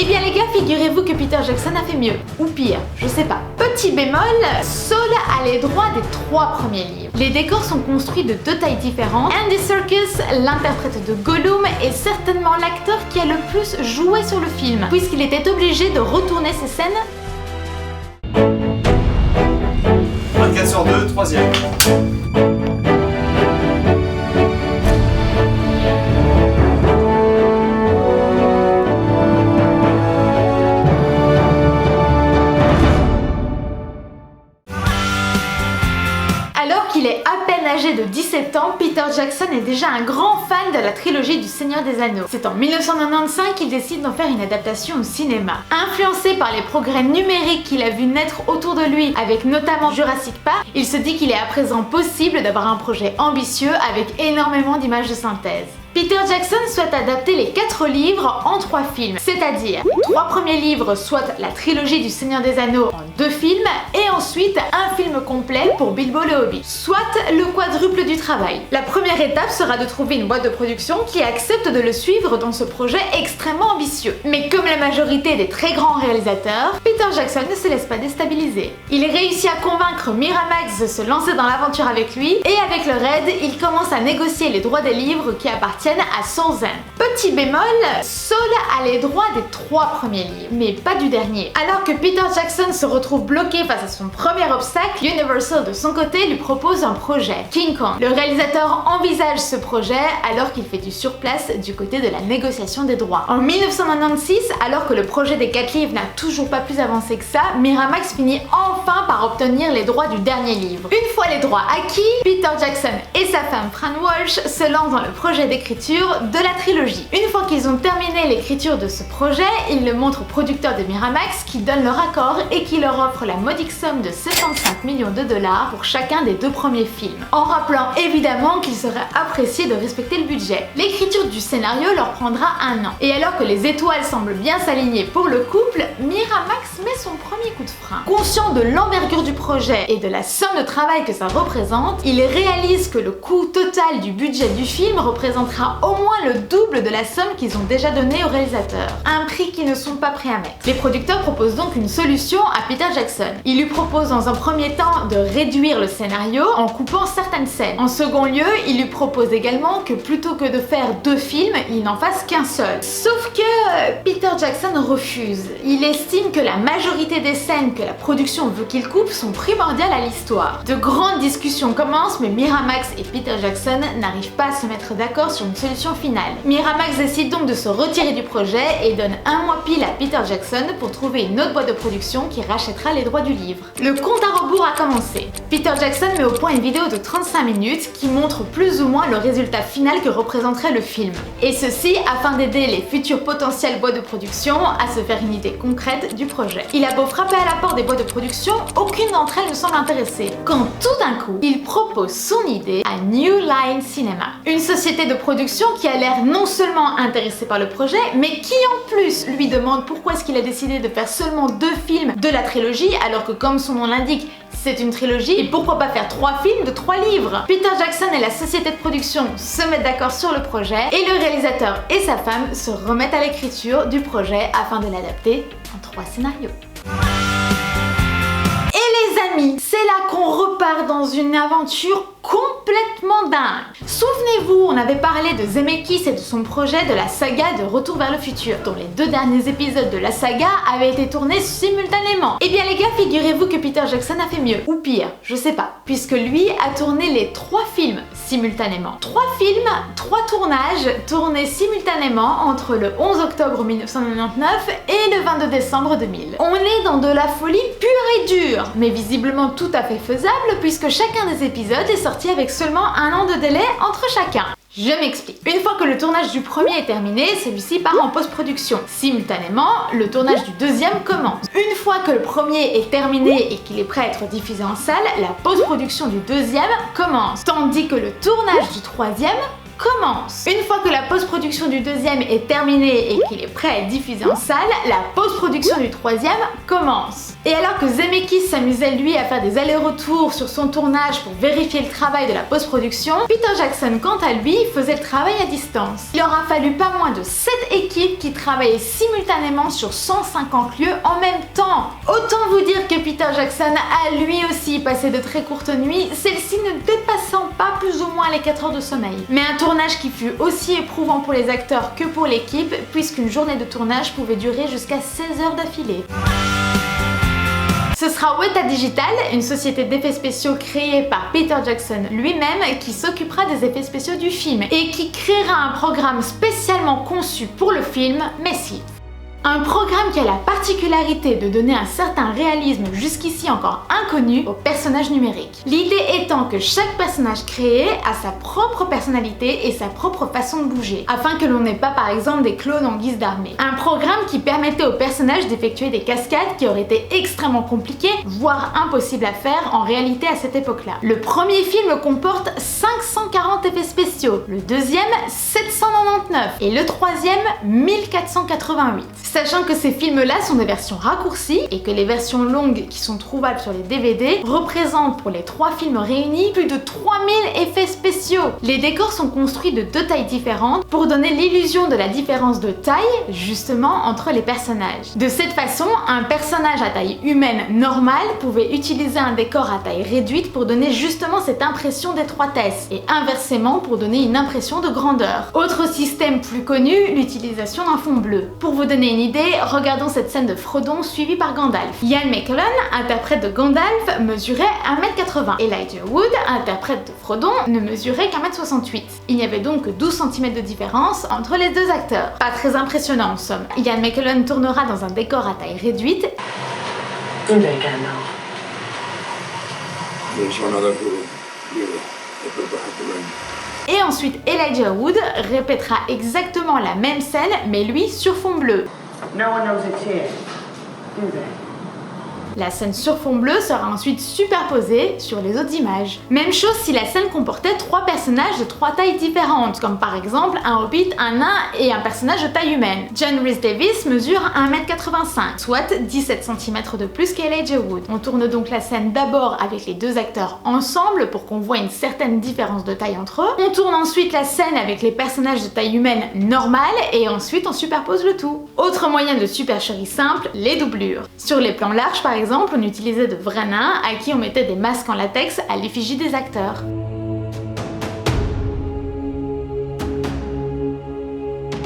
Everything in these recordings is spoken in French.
Eh bien les gars, figurez-vous que Peter Jackson a fait mieux, ou pire, je sais pas. Petit bémol, Saul a les droits des 3 premiers livres. Les décors sont construits de 2 tailles différentes. Andy Serkis, l'interprète de Gollum, est certainement l'acteur qui a le plus joué sur le film, puisqu'il était obligé de retourner ses scènes 24 sur 2, 3ème. Alors qu'il est à peine âgé de 17 ans, Peter Jackson est déjà un grand fan de la trilogie du Seigneur des Anneaux. C'est en 1995 qu'il décide d'en faire une adaptation au cinéma. Influencé par les progrès numériques qu'il a vu naître autour de lui, avec notamment Jurassic Park, il se dit qu'il est à présent possible d'avoir un projet ambitieux avec énormément d'images de synthèse. Peter Jackson souhaite adapter les 4 livres en 3 films, c'est-à-dire les 3 premiers livres, soit la trilogie du Seigneur des Anneaux en 2 films, et ensuite un film complet pour Bilbo le Hobbit, soit le quadruple du travail. La première étape sera de trouver une boîte de production qui accepte de le suivre dans ce projet extrêmement ambitieux. Mais comme la majorité des très grands réalisateurs, Peter Jackson ne se laisse pas déstabiliser. Il réussit à convaincre Miramax de se lancer dans l'aventure avec lui, et avec le raid, il commence à négocier les droits des livres qui appartiennent à Sons. Petit bémol, Saul a les droits des 3 premiers livres, mais pas du dernier. Alors que Peter Jackson se retrouve bloqué face à son premier obstacle, Universal de son côté lui propose un projet, King Kong. Le réalisateur envisage ce projet alors qu'il fait du surplace du côté de la négociation des droits. En 1996, alors que le projet des 4 livres n'a toujours pas plus avancé que ça, Miramax finit enfin par obtenir les droits du dernier livre. Une fois les droits acquis, Peter Jackson et sa femme Fran Walsh se lancent dans le projet d'écriture de la trilogie. Une fois qu'ils ont terminé l'écriture de ce projet, ils le montrent aux producteurs de Miramax qui donnent leur accord et qui leur offrent la modique somme de 75 millions de dollars pour chacun des 2 premiers films, en rappelant évidemment qu'il serait apprécié de respecter le budget. L'écriture du scénario leur prendra 1 an. Et alors que les étoiles semblent bien s'aligner pour le couple, Miramax met son premier coup de frein. Conscient de l'envergure du projet et de la somme de travail que ça représente, il réalise que le coût total du budget du film représentera au moins le double de la somme qu'ils ont déjà donnée au réalisateur. Un prix qu'ils ne sont pas prêts à mettre. Les producteurs proposent donc une solution à Peter Jackson. Ils lui proposent dans un premier temps de réduire le scénario en coupant certaines scènes. En second lieu, ils lui proposent également que plutôt que de faire 2 films, il n'en fasse qu'un seul. Sauf que Peter Jackson refuse. Il estime que la majorité des scènes que la production veut qu'il coupe sont primordiales à l'histoire. De grandes discussions commencent, mais Miramax et Peter Jackson n'arrivent pas à se mettre d'accord sur une solution finale. Miramax décide donc de se retirer du projet et donne 1 mois pile à Peter Jackson pour trouver une autre boîte de production qui rachètera les droits du livre. Le compte à rebours a commencé. Peter Jackson met au point une vidéo de 35 minutes qui montre plus ou moins le résultat final que représenterait le film. Et ceci afin d'aider les futures potentielles boîtes de production à se faire une idée concrète du projet. Il a beau frapper à la porte des boîtes de production, aucune d'entre elles ne semble intéressée. Quand tout d'un coup, il propose son idée à New Line Cinema, une société de production qui a l'air non seulement intéressé par le projet, mais qui en plus lui demande pourquoi est-ce qu'il a décidé de faire seulement 2 films de la trilogie, alors que comme son nom l'indique, c'est une trilogie, et pourquoi pas faire 3 films de 3 livres. Peter Jackson et la société de production se mettent d'accord sur le projet, et le réalisateur et sa femme se remettent à l'écriture du projet afin de l'adapter en 3 scénarios. Et les amis, c'est là qu'on repart dans une aventure complètement dingue. Souvenez-vous, on avait parlé de Zemeckis et de son projet de la saga de Retour vers le futur, dont les 2 derniers épisodes de la saga avaient été tournés simultanément. Et bien les gars, figurez-vous que Peter Jackson a fait mieux, ou pire, je sais pas, puisque lui a tourné les 3 films simultanément. 3 films, 3 tournages tournés simultanément entre le 11 octobre 1999 et le 22 décembre 2000. On est dans de la folie pure et dure, mais visiblement tout à fait faisable puisque chacun des épisodes est sorti avec seulement 1 an de délai entre chacun. Je m'explique. Une fois que le tournage du premier est terminé, celui-ci part en post-production. Simultanément, le tournage du deuxième commence. Une fois que le premier est terminé et qu'il est prêt à être diffusé en salle, la post-production du deuxième commence. Tandis que le tournage du troisième commence. Une fois que la post-production du deuxième est terminée et qu'il est prêt à être diffusé en salle, la post-production du troisième commence. Et alors que Zemeckis s'amusait lui à faire des allers-retours sur son tournage pour vérifier le travail de la post-production, Peter Jackson quant à lui faisait le travail à distance. Il aura fallu pas moins de 7 équipes qui travaillaient simultanément sur 150 lieux en même temps. Autant vous dire que Peter Jackson a lui aussi passé de très courtes nuits, celles-ci ne dépassant pas plus ou moins les 4 heures de sommeil. Mais un tournage qui fut aussi éprouvant pour les acteurs que pour l'équipe, puisqu'une journée de tournage pouvait durer jusqu'à 16 heures d'affilée. Ce sera Weta Digital, une société d'effets spéciaux créée par Peter Jackson lui-même, qui s'occupera des effets spéciaux du film et qui créera un programme spécialement conçu pour le film, Massive. Un programme qui a la particularité de donner un certain réalisme jusqu'ici encore inconnu aux personnages numériques. L'idée étant que chaque personnage créé a sa propre personnalité et sa propre façon de bouger, afin que l'on n'ait pas par exemple des clones en guise d'armée. Un programme qui permettait aux personnages d'effectuer des cascades qui auraient été extrêmement compliquées, voire impossibles à faire en réalité à cette époque-là. Le premier film comporte 540 effets spéciaux, le deuxième 799 et le troisième 1488. Sachant que ces films-là sont des versions raccourcies et que les versions longues qui sont trouvables sur les DVD représentent pour les 3 films réunis plus de 3000 effets spéciaux. Les décors sont construits de 2 tailles différentes pour donner l'illusion de la différence de taille justement entre les personnages. De cette façon, un personnage à taille humaine normale pouvait utiliser un décor à taille réduite pour donner justement cette impression d'étroitesse et inversement pour donner une impression de grandeur. Autre système plus connu, l'utilisation d'un fond bleu. Pour vous donner une idée, regardons cette scène de Frodon suivie par Gandalf. Ian McKellen, interprète de Gandalf, mesurait 1m80. Elijah Wood, interprète de Frodon, ne mesurait qu'1m68. Il n'y avait donc que 12 cm de différence entre les deux acteurs. Pas très impressionnant en somme. Ian McKellen tournera dans un décor à taille réduite. Et ensuite, Elijah Wood répétera exactement la même scène, mais lui sur fond bleu. No one knows it's here, do they? La scène sur fond bleu sera ensuite superposée sur les autres images. Même chose si la scène comportait 3 personnages de 3 tailles différentes, comme par exemple un hobbit, un nain et un personnage de taille humaine. John Rhys Davies mesure 1m85, soit 17 cm de plus qu'Elijah Wood. On tourne donc la scène d'abord avec les 2 acteurs ensemble pour qu'on voit une certaine différence de taille entre eux. On tourne ensuite la scène avec les personnages de taille humaine normale et ensuite on superpose le tout. Autre moyen de supercherie simple, les doublures. Sur les plans larges par exemple, on utilisait de vrais nains à qui on mettait des masques en latex à l'effigie des acteurs.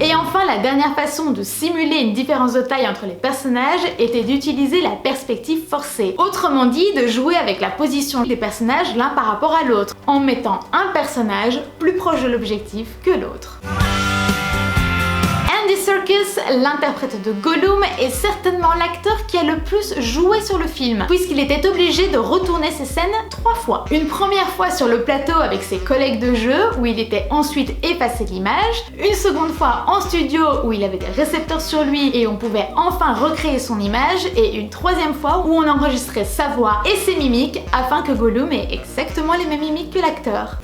Et enfin, la dernière façon de simuler une différence de taille entre les personnages était d'utiliser la perspective forcée. Autrement dit, de jouer avec la position des personnages l'un par rapport à l'autre, en mettant un personnage plus proche de l'objectif que l'autre. Andy Serkis, l'interprète de Gollum, est certainement l'acteur qui a le plus joué sur le film, puisqu'il était obligé de retourner ses scènes 3 fois. Une première fois sur le plateau avec ses collègues de jeu, où il était ensuite effacé l'image, une seconde fois en studio où il avait des récepteurs sur lui et on pouvait enfin recréer son image, et une troisième fois où on enregistrait sa voix et ses mimiques afin que Gollum ait exactement les mêmes mimiques que l'acteur.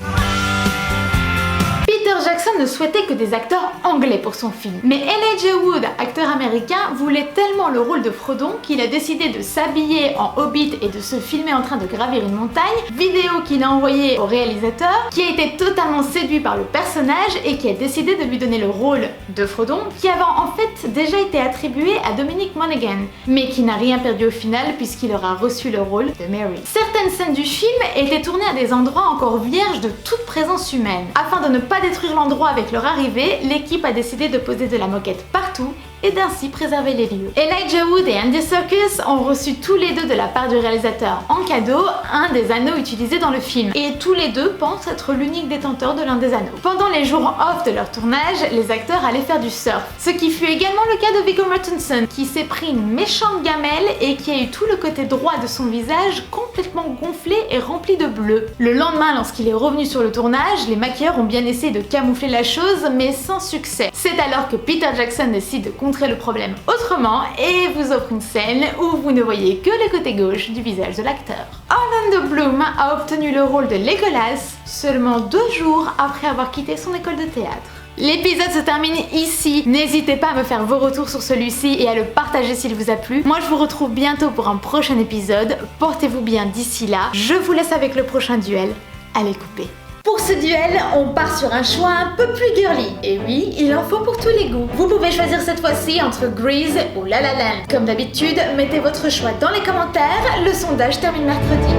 Peter Jackson ne souhaitait que des acteurs anglais pour son film. Mais Elijah Wood, acteur américain, voulait tellement le rôle de Frodon qu'il a décidé de s'habiller en hobbit et de se filmer en train de gravir une montagne, vidéo qu'il a envoyée au réalisateur, qui a été totalement séduit par le personnage et qui a décidé de lui donner le rôle de Frodon, qui avait en fait déjà été attribué à Dominic Monaghan, mais qui n'a rien perdu au final puisqu'il aura reçu le rôle de Merry. Certaines scènes du film étaient tournées à des endroits encore vierges de toute présence humaine. Afin de ne pas détruire l'endroit avec leur arrivée, l'équipe a décidé de poser de la moquette partout et d'ainsi préserver les lieux. Elijah Wood et Andy Serkis ont reçu tous les deux de la part du réalisateur en cadeau un des anneaux utilisés dans le film, et tous les deux pensent être l'unique détenteur de l'un des anneaux. Pendant les jours off de leur tournage, les acteurs allaient faire du surf, ce qui fut également le cas de Viggo Mortensen, qui s'est pris une méchante gamelle et qui a eu tout le côté droit de son visage complètement gonflé et rempli de bleu. Le lendemain, lorsqu'il est revenu sur le tournage, les maquilleurs ont bien essayé de camoufler la chose, mais sans succès. C'est alors que Peter Jackson décide de continuer montrer le problème autrement et vous offre une scène où vous ne voyez que le côté gauche du visage de l'acteur. Orlando Bloom a obtenu le rôle de Legolas seulement 2 jours après avoir quitté son école de théâtre. L'épisode se termine ici. N'hésitez pas à me faire vos retours sur celui-ci et à le partager s'il vous a plu. Moi je vous retrouve bientôt pour un prochain épisode. Portez-vous bien d'ici là. Je vous laisse avec le prochain duel. Allez couper. Pour ce duel, on part sur un choix un peu plus girly. Et oui, il en faut pour tous les goûts. Vous pouvez choisir cette fois-ci entre Grease ou La La Land. Comme d'habitude, mettez votre choix dans les commentaires. Le sondage termine mercredi.